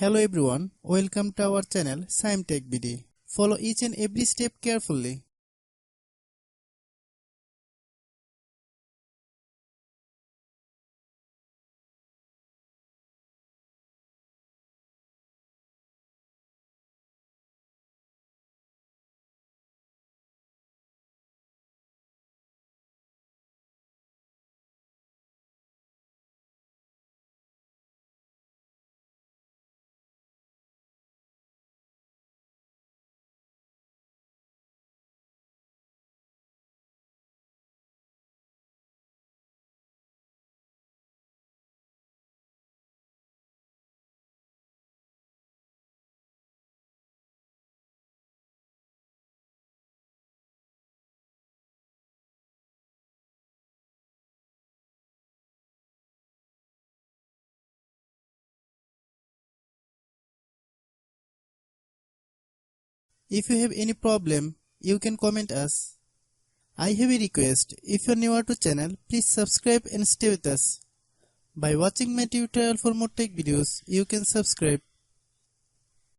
Hello everyone, welcome to our channel Shaem TechBD. Follow each and every step carefully. If you have any problem, you can comment us. I have a request, if you are new to channel, please subscribe and stay with us. By watching my tutorial for more tech videos, you can subscribe.